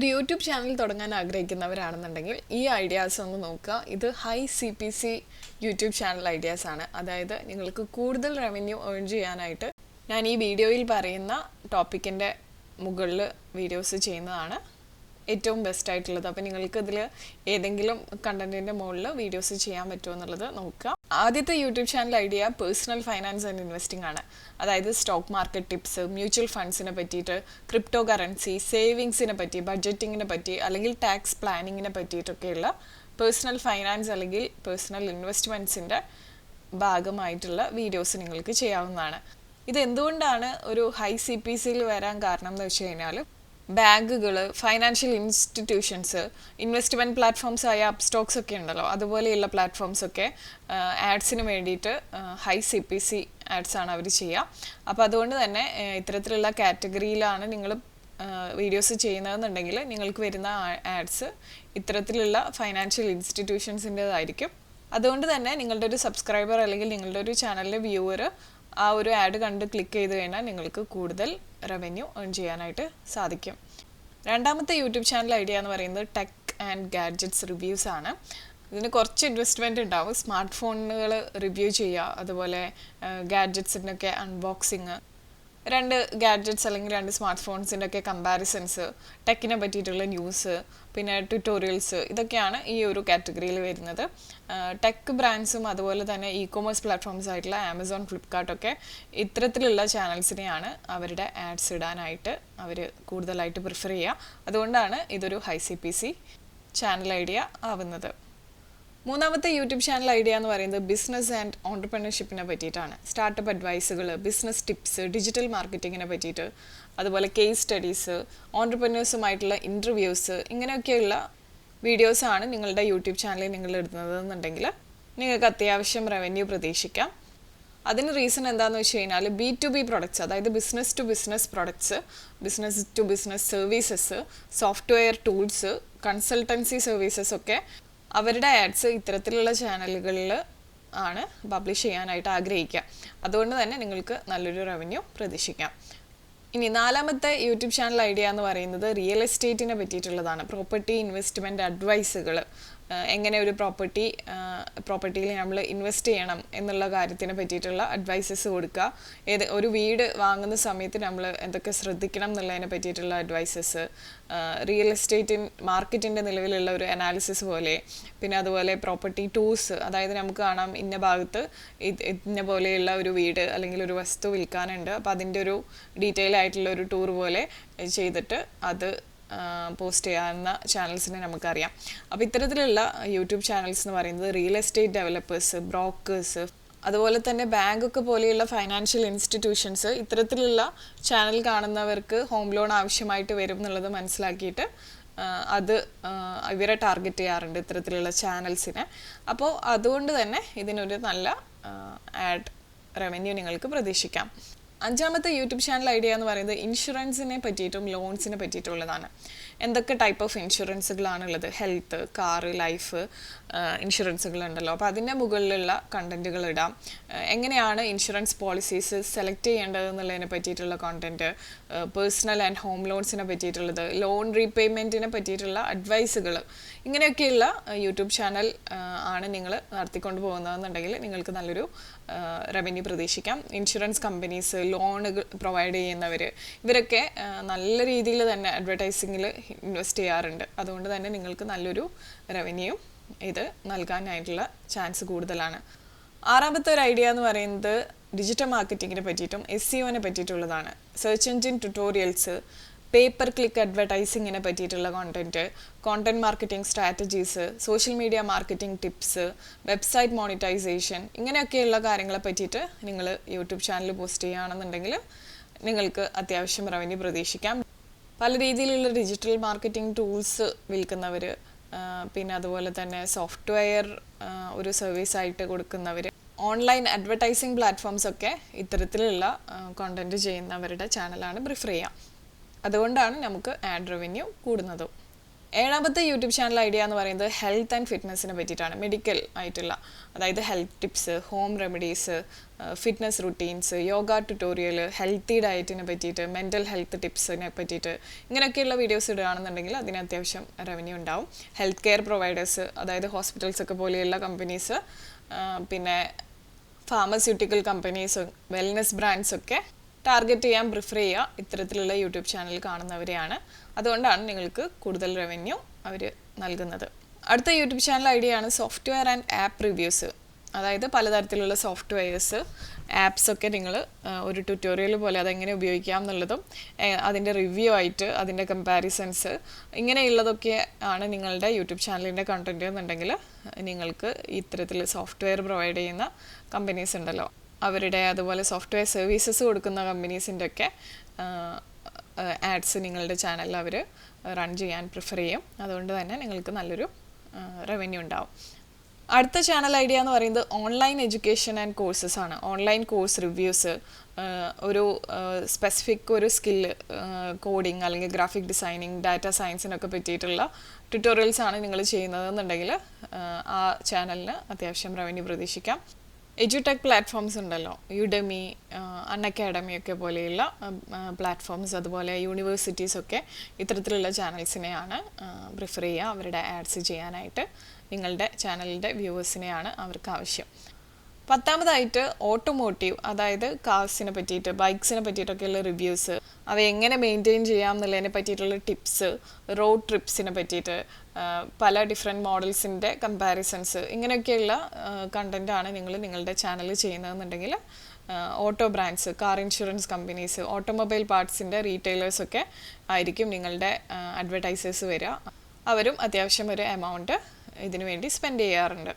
ഒരു YouTube channel തുടങ്ങാൻ ആഗ്രഹിക്കുന്നവരാണെന്നുണ്ടെങ്കിൽ ഈ ഐഡിയാസ് ഒന്ന് നോക്കുക. ഇത് high CPC YouTube channel ideas ആണ്. അതായത് നിങ്ങൾക്ക് കൂടുതൽ റവന്യൂ ഏൺ ചെയ്യാനായിട്ട് ഞാൻ ഈ വീഡിയോയിൽ പറയുന്ന ടോപ്പിക്കിൻ്റെ മുകളിൽ വീഡിയോസ് ചെയ്യുന്നതാണ് ഏറ്റവും ബെസ്റ്റ് ആയിട്ടുള്ളത്. അപ്പോൾ നിങ്ങൾക്ക് ഇതിൽ ഏതെങ്കിലും കണ്ടന്റിൻ്റെ മുകളിൽ വീഡിയോസ് ചെയ്യാൻ പറ്റുമോ എന്നുള്ളത് നോക്കുക. ആദ്യത്തെ YouTube channel idea personal finance and investing ആണ്. അതായത് സ്റ്റോക്ക് മാർക്കറ്റ് ടിപ്സ്, മ്യൂച്വൽ ഫണ്ട്സിനെ പറ്റിയിട്ട്, ക്രിപ്റ്റോ കറൻസി, സേവിങ്സിനെ പറ്റി, ബഡ്ജറ്റിങ്ങിനെ പറ്റി അല്ലെങ്കിൽ ടാക്സ് പ്ലാനിങ്ങിനെ പറ്റിയിട്ടൊക്കെയുള്ള പേഴ്സണൽ ഫൈനാൻസ് അല്ലെങ്കിൽ പേഴ്സണൽ ഇൻവെസ്റ്റ്മെൻറ്റ്സിൻ്റെ ഭാഗമായിട്ടുള്ള വീഡിയോസ് നിങ്ങൾക്ക് ചെയ്യാവുന്നതാണ്. ഇത് എന്തുകൊണ്ടാണ് ഒരു ഹൈ CPCയിൽ വരാൻ കാരണം എന്ന് വെച്ച് കഴിഞ്ഞാൽ ബാങ്കുകൾ, ഫൈനാൻഷ്യൽ ഇൻസ്റ്റിറ്റ്യൂഷൻസ്, ഇൻവെസ്റ്റ്മെൻറ്റ് പ്ലാറ്റ്ഫോംസ് ആയ അപ്സ്റ്റോക്സ് ഒക്കെ ഉണ്ടല്ലോ, അതുപോലെയുള്ള പ്ലാറ്റ്ഫോംസൊക്കെ ആഡ്സിന് വേണ്ടിയിട്ട് ഹൈ CPC ആഡ്സാണ് അവർ ചെയ്യുക. അപ്പോൾ അതുകൊണ്ട് തന്നെ ഇത്തരത്തിലുള്ള കാറ്റഗറിയിലാണ് നിങ്ങൾ വീഡിയോസ് ചെയ്യുന്നതെന്നുണ്ടെങ്കിൽ നിങ്ങൾക്ക് വരുന്ന ആഡ്സ് ഇത്തരത്തിലുള്ള ഫൈനാൻഷ്യൽ ഇൻസ്റ്റിറ്റ്യൂഷൻസിൻ്റെതായിരിക്കും. അതുകൊണ്ട് തന്നെ നിങ്ങളുടെ ഒരു സബ്സ്ക്രൈബർ അല്ലെങ്കിൽ നിങ്ങളുടെ ഒരു ചാനലിലെ വ്യൂവർ ആ ഒരു ആഡ് കണ്ട് ക്ലിക്ക് ചെയ്ത് കഴിഞ്ഞാൽ നിങ്ങൾക്ക് കൂടുതൽ റവന്യൂ ഏൺ ചെയ്യാനായിട്ട് സാധിക്കും. രണ്ടാമത്തെ യൂട്യൂബ് ചാനൽ ഐഡിയ എന്ന് പറയുന്നത് ടെക് ആൻഡ് ഗാഡ്ജറ്റ്സ് റിവ്യൂസ് ആണ്. ഇതിന് കുറച്ച് ഇൻവെസ്റ്റ്മെൻറ്റ് ഉണ്ടാവും. സ്മാർട്ട് ഫോണുകൾ റിവ്യൂ ചെയ്യുക, അതുപോലെ ഗാഡ്ജറ്റ്സിൻ്റെയൊക്കെ അൺബോക്സിങ്, രണ്ട് ഗാഡ്ജറ്റ്സ് അല്ലെങ്കിൽ രണ്ട് സ്മാർട്ട് ഫോൺസിൻ്റെ ഒക്കെ കമ്പാരിസൺസ്, ടെക്കിനെ പറ്റിയിട്ടുള്ള ന്യൂസ്, പിന്നെ ട്യൂട്ടോറിയൽസ്, ഇതൊക്കെയാണ് ഈ ഒരു കാറ്റഗറിയിൽ വരുന്നത്. ടെക് ബ്രാൻഡ്സും അതുപോലെ തന്നെ ഇ-കൊമേഴ്സ് പ്ലാറ്റ്ഫോംസ് ആയിട്ടുള്ള ആമസോൺ, ഫ്ലിപ്കാർട്ടൊക്കെ ഇത്തരത്തിലുള്ള ചാനൽസിനെയാണ് അവരുടെ ആഡ്സ് ഇടാനായിട്ട് അവർ കൂടുതലായിട്ട് പ്രിഫർ ചെയ്യുക. അതുകൊണ്ടാണ് ഇതൊരു ഹൈ CPC ചാനൽ ഐഡിയ ആവുന്നത്. മൂന്നാമത്തെ യൂട്യൂബ് ചാനൽ ഐഡിയ എന്ന് പറയുന്നത് ബിസിനസ് ആൻഡ് ഓൺടർപ്രണർഷിപ്പിനെ പറ്റിയിട്ടാണ്. സ്റ്റാർട്ടപ്പ് അഡ്വൈസുകൾ, ബിസിനസ് ടിപ്സ്, ഡിജിറ്റൽ മാർക്കറ്റിങ്ങിനെ പറ്റിയിട്ട്, അതുപോലെ കേസ് സ്റ്റഡീസ്, ഓൺടർപ്രണേഴ്സുമായിട്ടുള്ള ഇൻ്റർവ്യൂസ്, ഇങ്ങനെയൊക്കെയുള്ള വീഡിയോസാണ് നിങ്ങളുടെ യൂട്യൂബ് ചാനലിൽ നിങ്ങൾ ഇടുന്നതെന്നുണ്ടെങ്കിൽ നിങ്ങൾക്ക് അത്യാവശ്യം റവന്യൂ പ്രതീക്ഷിക്കാം. അതിന് റീസൺ എന്താണെന്ന് വെച്ച് കഴിഞ്ഞാൽ B2B പ്രൊഡക്ട്സ്, അതായത് business to business products, business to business services, software tools, consultancy services ഒക്കെ അവരുടെ ആഡ്സ് ഇത്തരത്തിലുള്ള ചാനലുകളിൽ ആണ് പബ്ലിഷ് ചെയ്യാനായിട്ട് ആഗ്രഹിക്കുക. അതുകൊണ്ട് തന്നെ നിങ്ങൾക്ക് നല്ലൊരു റവന്യൂ പ്രതീക്ഷിക്കാം. ഇനി നാലാമത്തെ യൂട്യൂബ് ചാനൽ ഐഡിയ എന്ന് പറയുന്നത് റിയൽ എസ്റ്റേറ്റിനെ പറ്റിയിട്ടുള്ളതാണ്. പ്രോപ്പർട്ടി ഇൻവെസ്റ്റ്മെൻറ്റ് അഡ്വൈസുകൾ, എങ്ങനെ ഒരു പ്രോപ്പർട്ടിയിൽ നമ്മൾ ഇൻവെസ്റ്റ് ചെയ്യണം എന്നുള്ള കാര്യത്തിനെ പറ്റിയിട്ടുള്ള അഡ്വൈസസ് കൊടുക്കുക. ഒരു വീട് വാങ്ങുന്ന സമയത്ത് നമ്മൾ എന്തൊക്കെ ശ്രദ്ധിക്കണം എന്നുള്ളതിനെ പറ്റിയിട്ടുള്ള അഡ്വൈസസ്, റിയൽ എസ്റ്റേറ്റ് മാർക്കറ്റിൻ്റെ നിലവിലുള്ള ഒരു അനാലിസിസ് പോലെ, പിന്നെ അതുപോലെ പ്രോപ്പർട്ടി ടൂർസ്, അതായത് നമുക്ക് കാണാം ഇന്ന ഭാഗത്ത് ഇന്ന പോലെയുള്ള ഒരു വീട് അല്ലെങ്കിൽ ഒരു വസ്തു വിൽക്കാനുണ്ട്, അപ്പോൾ അതിൻ്റെ ഒരു ഡീറ്റെയിൽ ആയിട്ടുള്ള ഒരു ടൂർ പോലെ ചെയ്തിട്ട് അത് പോസ്റ്റ് ചെയ്യാവുന്ന ചാനൽസിനെ നമുക്കറിയാം. അപ്പോൾ ഇത്തരത്തിലുള്ള യൂട്യൂബ് ചാനൽസ് എന്ന് പറയുന്നത് റിയൽ എസ്റ്റേറ്റ് ഡെവലപ്പേഴ്സ്, ബ്രോക്കേഴ്സ്, അതുപോലെ തന്നെ ബാങ്കൊക്കെ പോലെയുള്ള ഫൈനാൻഷ്യൽ ഇൻസ്റ്റിറ്റ്യൂഷൻസ് ഇത്തരത്തിലുള്ള ചാനൽ കാണുന്നവർക്ക് ഹോം ലോൺ ആവശ്യമായിട്ട് വരും എന്നുള്ളത് മനസ്സിലാക്കിയിട്ട് അത് ഇവരെ ടാർഗറ്റ് ചെയ്യാറുണ്ട് ഇത്തരത്തിലുള്ള ചാനൽസിനെ. അപ്പോൾ അതുകൊണ്ട് തന്നെ ഇതിനൊരു നല്ല ആഡ് റവന്യൂ നിങ്ങൾക്ക് പ്രതീക്ഷിക്കാം. അഞ്ചാമത്തെ യൂട്യൂബ് ചാനൽ ഐഡിയ എന്ന് പറയുന്നത് ഇൻഷുറൻസിനെ പറ്റിയിട്ടും ലോൺസിനെ പറ്റിയിട്ടുള്ളതാണ്. എന്തൊക്കെ ടൈപ്പ് ഓഫ് ഇൻഷുറൻസുകളാണുള്ളത്, ഹെൽത്ത്, കാറ്, ലൈഫ് ഇൻഷുറൻസുകളുണ്ടല്ലോ, അപ്പോൾ അതിൻ്റെ മുകളിലുള്ള കണ്ടൻറ്റുകൾ ഇടാം. എങ്ങനെയാണ് ഇൻഷുറൻസ് പോളിസീസ് സെലക്ട് ചെയ്യേണ്ടത് എന്നുള്ളതിനെ പറ്റിയിട്ടുള്ള കോണ്ടൻറ്റ്, പേഴ്സണൽ ആൻഡ് ഹോം ലോൺസിനെ പറ്റിയിട്ടുള്ളത്, ലോൺ റീപേയ്മെൻറ്റിനെ പറ്റിയിട്ടുള്ള അഡ്വൈസുകൾ, ഇങ്ങനെയൊക്കെയുള്ള യൂട്യൂബ് ചാനൽ ആണ് നിങ്ങൾ നടത്തിക്കൊണ്ട് പോകുന്നതെന്നുണ്ടെങ്കിൽ നിങ്ങൾക്ക് നല്ലൊരു റവന്യൂ പ്രതീക്ഷിക്കാം. ഇൻഷുറൻസ് കമ്പനീസ്, ലോണുകൾ പ്രൊവൈഡ് ചെയ്യുന്നവർ, ഇവരൊക്കെ നല്ല രീതിയിൽ തന്നെ അഡ്വർടൈസിങ്ങിൽ ഇൻവെസ്റ്റ് ചെയ്യാറുണ്ട്. അതുകൊണ്ട് തന്നെ നിങ്ങൾക്ക് നല്ലൊരു റവന്യൂ ഇത് നൽകാനായിട്ടുള്ള ചാൻസ് കൂടുതലാണ്. ആറാമത്തെ ഒരു ഐഡിയ എന്ന് പറയുന്നത് ഡിജിറ്റൽ മാർക്കറ്റിങ്ങിനെ പറ്റിയിട്ടും SEOനെ പറ്റിയിട്ടുള്ളതാണ്. Search engine tutorials, pay per click അഡ്വർടൈസിങ്ങിനെ പറ്റിയിട്ടുള്ള content marketing strategies, social media marketing tips, website monetisation, ഇങ്ങനെയൊക്കെയുള്ള കാര്യങ്ങളെ പറ്റിയിട്ട് നിങ്ങൾ യൂട്യൂബ് ചാനൽ പോസ്റ്റ് ചെയ്യുകയാണെന്നുണ്ടെങ്കിൽ നിങ്ങൾക്ക് അത്യാവശ്യം റവന്യൂ പ്രതീക്ഷിക്കാം. പല രീതിയിലുള്ള ഡിജിറ്റൽ മാർക്കറ്റിംഗ് ടൂൾസ് വിൽക്കുന്നവർ, പിന്നെ അതുപോലെ തന്നെ സോഫ്റ്റ്വെയർ ഒരു സർവീസായിട്ട് കൊടുക്കുന്നവർ, ഓൺലൈൻ അഡ്വർടൈസിങ് പ്ലാറ്റ്ഫോംസൊക്കെ ഇത്തരത്തിലുള്ള കോണ്ടന്റ് ചെയ്യുന്നവരുടെ ചാനലാണ് പ്രിഫർ ചെയ്യുക. അതുകൊണ്ടാണ് നമുക്ക് ആഡ് റവന്യൂ കൂടുന്നതും. ഏഴാമത്തെ യൂട്യൂബ് ചാനൽ ഐഡിയ എന്ന് പറയുന്നത് ഹെൽത്ത് ആൻഡ് ഫിറ്റ്നസ്സിനെ പറ്റിയിട്ടാണ്. മെഡിക്കൽ ആയിട്ടുള്ള, അതായത് health tips, home remedies, fitness routines, yoga tutorial, healthy ഡയറ്റിനെ പറ്റിയിട്ട്, മെൻ്റൽ ഹെൽത്ത് ടിപ്സിനെ പറ്റിയിട്ട് ഇങ്ങനെയൊക്കെയുള്ള വീഡിയോസ് ഇടുകയാണെന്നുണ്ടെങ്കിൽ അതിന് അത്യാവശ്യം റവന്യൂ ഉണ്ടാവും. ഹെൽത്ത് കെയർ പ്രൊവൈഡേഴ്സ്, അതായത് ഹോസ്പിറ്റൽസൊക്കെ പോലെയുള്ള കമ്പനീസ്, പിന്നെ ഫാർമസ്യൂട്ടിക്കൽ കമ്പനീസ്, വെൽനസ് ബ്രാൻഡ്സൊക്കെ ടാർഗറ്റ് ചെയ്യാൻ പ്രിഫർ ചെയ്യുക ഇത്തരത്തിലുള്ള യൂട്യൂബ് ചാനൽ കാണുന്നവരെയാണ്. അതുകൊണ്ടാണ് നിങ്ങൾക്ക് കൂടുതൽ റവന്യൂ അവർ നൽകുന്നത്. അടുത്ത യൂട്യൂബ് ചാനൽ ഐഡിയ ആണ് സോഫ്റ്റ്വെയർ ആൻഡ് ആപ്പ് റിവ്യൂസ്. അതായത് പലതരത്തിലുള്ള സോഫ്റ്റ്വെയർസ്, ആപ്സൊക്കെ നിങ്ങൾ ഒരു ട്യൂട്ടോറിയൽ പോലെ അതെങ്ങനെ ഉപയോഗിക്കാം എന്നുള്ളതും അതിൻ്റെ റിവ്യൂ ആയിട്ട് അതിൻ്റെ കമ്പാരിസൺസ് ഇങ്ങനെയുള്ളതൊക്കെ ആണ് നിങ്ങളുടെ യൂട്യൂബ് ചാനലിൻ്റെ കണ്ടൻറ്റ് എന്നുണ്ടെങ്കിൽ നിങ്ങൾക്ക് ഇത്തരത്തിൽ സോഫ്റ്റ്വെയർ പ്രൊവൈഡ് ചെയ്യുന്ന കമ്പനീസ് ഉണ്ടല്ലോ അവരുടെ, അതുപോലെ സോഫ്റ്റ്വെയർ സർവീസസ് കൊടുക്കുന്ന കമ്പനീസിൻ്റെ ഒക്കെ ആഡ്സ് നിങ്ങളുടെ ചാനലിൽ അവർ റൺ ചെയ്യാൻ പ്രിഫർ ചെയ്യും. അതുകൊണ്ട് തന്നെ നിങ്ങൾക്ക് നല്ലൊരു റവന്യൂ ഉണ്ടാവും. അടുത്ത ചാനൽ ഐഡിയ എന്ന് പറയുന്നത് ഓൺലൈൻ എഡ്യൂക്കേഷൻ ആൻഡ് കോഴ്സസ് ആണ്. ഓൺലൈൻ കോഴ്സ് റിവ്യൂസ്, ഒരു സ്പെസിഫിക് ഒരു സ്കില്ല്, കോഡിങ് അല്ലെങ്കിൽ ഗ്രാഫിക് ഡിസൈനിങ്, ഡാറ്റ സയൻസിനൊക്കെ പറ്റിയിട്ടുള്ള ട്യൂട്ടോറിയൽസ് ആണ് നിങ്ങൾ ചെയ്യുന്നതെന്നുണ്ടെങ്കിൽ ആ ചാനലിന് അത്യാവശ്യം റവന്യൂ പ്രതീക്ഷിക്കാം. എഡ്യൂടെക് പ്ലാറ്റ്ഫോംസ് ഉണ്ടല്ലോ, യുഡെമി, അൺഅക്കാഡമി ഒക്കെ പോലെയുള്ള പ്ലാറ്റ്ഫോംസ്, അതുപോലെ യൂണിവേഴ്സിറ്റീസൊക്കെ ഇത്തരത്തിലുള്ള ചാനൽസിനെയാണ് പ്രിഫർ ചെയ്യുക അവരുടെ ആഡ്സ് ചെയ്യാനായിട്ട്. നിങ്ങളുടെ ചാനലിൻ്റെ വ്യൂവേഴ്സിനെയാണ് അവർക്ക് ആവശ്യം. പത്താമതായിട്ട് ഓട്ടോമോട്ടീവ്, അതായത് കാർസിനെ പറ്റിയിട്ട്, ബൈക്സിനെ പറ്റിയിട്ടൊക്കെയുള്ള റിവ്യൂസ്, അവ എങ്ങനെ മെയിൻറ്റെയിൻ ചെയ്യാം എന്നുള്ളതിനെ പറ്റിയിട്ടുള്ള ടിപ്സ്, റോഡ് ട്രിപ്സിനെ പറ്റിയിട്ട്, പല ഡിഫറെൻറ്റ് മോഡൽസിൻ്റെ കമ്പാരിസൺസ്, ഇങ്ങനെയൊക്കെയുള്ള കണ്ടൻറ്റാണ് നിങ്ങൾ നിങ്ങളുടെ ചാനൽ ചെയ്യുന്നതെന്നുണ്ടെങ്കിൽ auto brands, car insurance companies, automobile പാർട്സിൻ്റെ റീറ്റെയിലേഴ്സൊക്കെ ആയിരിക്കും നിങ്ങളുടെ അഡ്വർടൈസേഴ്സ് വരിക. അവരും അത്യാവശ്യം ഒരു എമൗണ്ട് ഇതിനു വേണ്ടി സ്പെൻഡ് ചെയ്യാറുണ്ട്.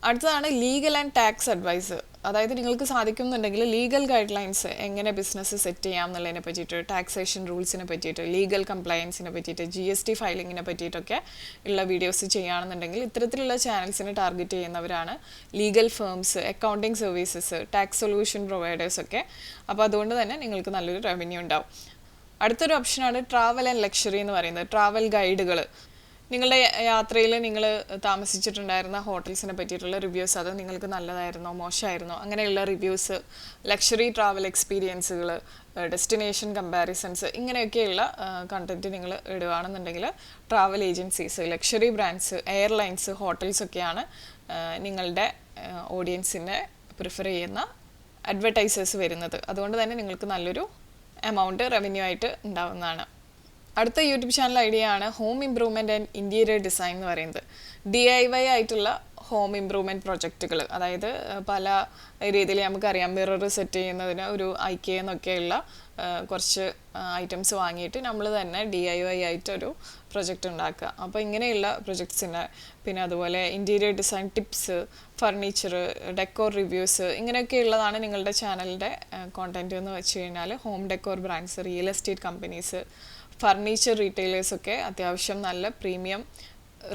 അടുത്തതാണ് ലീഗൽ ആൻഡ് ടാക്സ് അഡ്വൈസ്. അതായത് നിങ്ങൾക്ക് സാധിക്കുന്നുണ്ടെങ്കിൽ ലീഗൽ ഗൈഡ് ലൈൻസ്, എങ്ങനെ ബിസിനസ് സെറ്റ് ചെയ്യാം എന്നുള്ളതിനെ പറ്റിയിട്ട്, ടാക്സേഷൻ റൂൾസിനെ പറ്റിയിട്ട്, ലീഗൽ കംപ്ലയൻസിനെ പറ്റിയിട്ട്, GST ഫയലിങ്ങിനെ പറ്റിയിട്ടൊക്കെ ഉള്ള വീഡിയോസ് ചെയ്യുകയാണെന്നുണ്ടെങ്കിൽ ഇത്തരത്തിലുള്ള ചാനൽസിനെ ടാർഗറ്റ് ചെയ്യുന്നവരാണ് legal firms, accounting services, tax solution പ്രൊവൈഡേഴ്സൊക്കെ. അപ്പോൾ അതുകൊണ്ട് തന്നെ നിങ്ങൾക്ക് നല്ലൊരു റവന്യൂ ഉണ്ടാവും. അടുത്തൊരു ഓപ്ഷനാണ് ട്രാവൽ ആൻഡ് ലക്ഷറി എന്ന് പറയുന്നത്. ട്രാവൽ ഗൈഡുകൾ, നിങ്ങളുടെ യാത്രയിൽ നിങ്ങൾ താമസിച്ചിട്ടുണ്ടായിരുന്ന ഹോട്ടൽസിനെ പറ്റിയിട്ടുള്ള റിവ്യൂസ്, അത് നിങ്ങൾക്ക് നല്ലതായിരുന്നോ മോശമായിരുന്നോ അങ്ങനെയുള്ള റിവ്യൂസ്, ലക്ഷറി ട്രാവൽ എക്സ്പീരിയൻസുകൾ, ഡെസ്റ്റിനേഷൻ കമ്പാരിസൺസ്, ഇങ്ങനെയൊക്കെയുള്ള കണ്ടൻറ്റ് നിങ്ങൾ ഇടുകയാണെന്നുണ്ടെങ്കിൽ travel agencies, luxury brands, airlines, ഹോട്ടൽസൊക്കെയാണ് നിങ്ങളുടെ ഓഡിയൻസിനെ പ്രിഫർ ചെയ്യുന്ന അഡ്വർടൈസേഴ്സ് വരുന്നത്. അതുകൊണ്ട് തന്നെ നിങ്ങൾക്ക് നല്ലൊരു എമൗണ്ട് റവന്യൂ ആയിട്ട് ഉണ്ടാവുന്നതാണ്. അടുത്ത യൂട്യൂബ് ചാനൽ ഐഡിയ ആണ് home improvement and interior design എന്ന് പറയുന്നത്. DIY ആയിട്ടുള്ള ഹോം ഇംപ്രൂവ്മെൻറ്റ് പ്രൊജക്റ്റുകൾ, അതായത് പല രീതിയിൽ നമുക്കറിയാം, മിറർ സെറ്റ് ചെയ്യുന്നതിന് ഒരു IKEA എന്നൊക്കെയുള്ള കുറച്ച് ഐറ്റംസ് വാങ്ങിയിട്ട് നമ്മൾ തന്നെ DIY ആയിട്ടൊരു പ്രൊജക്റ്റ് ഉണ്ടാക്കുക. അപ്പോൾ ഇങ്ങനെയുള്ള പ്രൊജക്ട്സിൻ്റെ, പിന്നെ അതുപോലെ interior design tips, furniture, decor reviews, ഇങ്ങനെയൊക്കെയുള്ളതാണ് നിങ്ങളുടെ ചാനലിൻ്റെ കോണ്ടൻറ്റ് എന്ന് വെച്ച് കഴിഞ്ഞാൽ. Home decor brands, real estate companies, furniture റീറ്റെയിലേഴ്സൊക്കെ അത്യാവശ്യം നല്ല പ്രീമിയം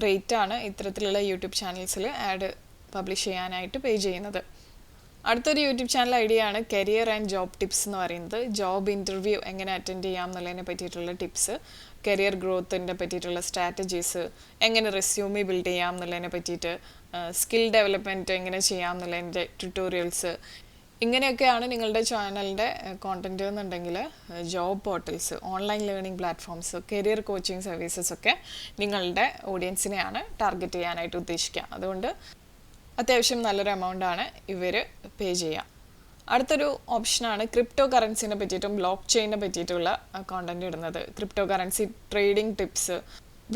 റേറ്റാണ് ഇത്തരത്തിലുള്ള യൂട്യൂബ് ചാനൽസിൽ ആഡ് പബ്ലിഷ് ചെയ്യാനായിട്ട് പേ ചെയ്യുന്നത്. അടുത്തൊരു യൂട്യൂബ് ചാനൽ ഐഡിയ ആണ് കരിയർ ആൻഡ് ജോബ് ടിപ്സ് എന്ന് പറയുന്നത്. ജോബ് ഇൻ്റർവ്യൂ എങ്ങനെ അറ്റൻഡ് ചെയ്യാം എന്നുള്ളതിനെ പറ്റിയിട്ടുള്ള ടിപ്സ്, കരിയർ ഗ്രോത്തിൻ്റെ പറ്റിയിട്ടുള്ള സ്ട്രാറ്റജീസ്, എങ്ങനെ റെസ്യൂമി ബിൽഡ് ചെയ്യാം എന്നുള്ളതിനെ പറ്റിയിട്ട്, സ്കിൽ ഡെവലപ്മെൻറ്റ് എങ്ങനെ ചെയ്യാം എന്നുള്ളതിൻ്റെ ട്യൂട്ടോറിയൽസ്, ഇങ്ങനെയൊക്കെയാണ് നിങ്ങളുടെ ചാനലിൻ്റെ കോണ്ടൻറ്റ് എന്നുണ്ടെങ്കിൽ job portals, online learning platforms, career coaching services ഒക്കെ നിങ്ങളുടെ ഓഡിയൻസിനെയാണ് ടാർഗറ്റ് ചെയ്യാനായിട്ട് ഉദ്ദേശിക്കുക. അതുകൊണ്ട് അത്യാവശ്യം നല്ലൊരു എമൗണ്ടാണ് ഇവർ പേ ചെയ്യുക. അടുത്തൊരു ഓപ്ഷനാണ് ക്രിപ്റ്റോ കറൻസിനെ പറ്റിയിട്ടും ബ്ലോക്ക് ചെയിനെ പറ്റിയിട്ടുള്ള കോണ്ടൻറ്റ് ഇടുന്നത്. Crypto currency trading tips,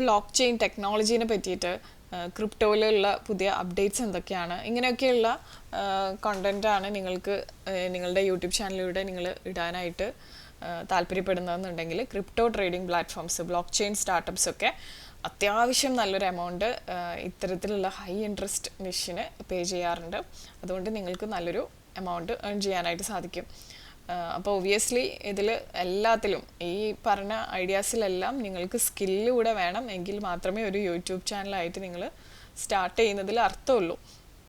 block chain ടെക്നോളജീനെ പറ്റിയിട്ട്, ക്രിപ്റ്റോയിലുള്ള പുതിയ അപ്ഡേറ്റ്സ് എന്തൊക്കെയാണ്, ഇങ്ങനെയൊക്കെയുള്ള കണ്ടൻറ്റാണ് നിങ്ങൾക്ക് നിങ്ങളുടെ യൂട്യൂബ് ചാനലിലൂടെ നിങ്ങൾ ഇടാനായിട്ട് താല്പര്യപ്പെടുന്നതെന്നുണ്ടെങ്കിൽ crypto trading platforms, block chain startups ഒക്കെ അത്യാവശ്യം നല്ലൊരു എമൗണ്ട് ഇത്തരത്തിലുള്ള ഹൈ ഇൻട്രസ്റ്റ് നിഷിന് പേ ചെയ്യാറുണ്ട്. അതുകൊണ്ട് നിങ്ങൾക്ക് നല്ലൊരു എമൗണ്ട് ഏൺ ചെയ്യാനായിട്ട് സാധിക്കും. അപ്പോൾ ഒബ്വിയസ്ലി ഇതിൽ എല്ലാത്തിലും ഈ പറഞ്ഞ ഐഡിയാസിലെല്ലാം നിങ്ങൾക്ക് സ്കില്ല് കൂടെ വേണം, എങ്കിൽ മാത്രമേ ഒരു യൂട്യൂബ് ചാനലായിട്ട് നിങ്ങൾ സ്റ്റാർട്ട് ചെയ്യുന്നതിൽ അർത്ഥമുള്ളൂ.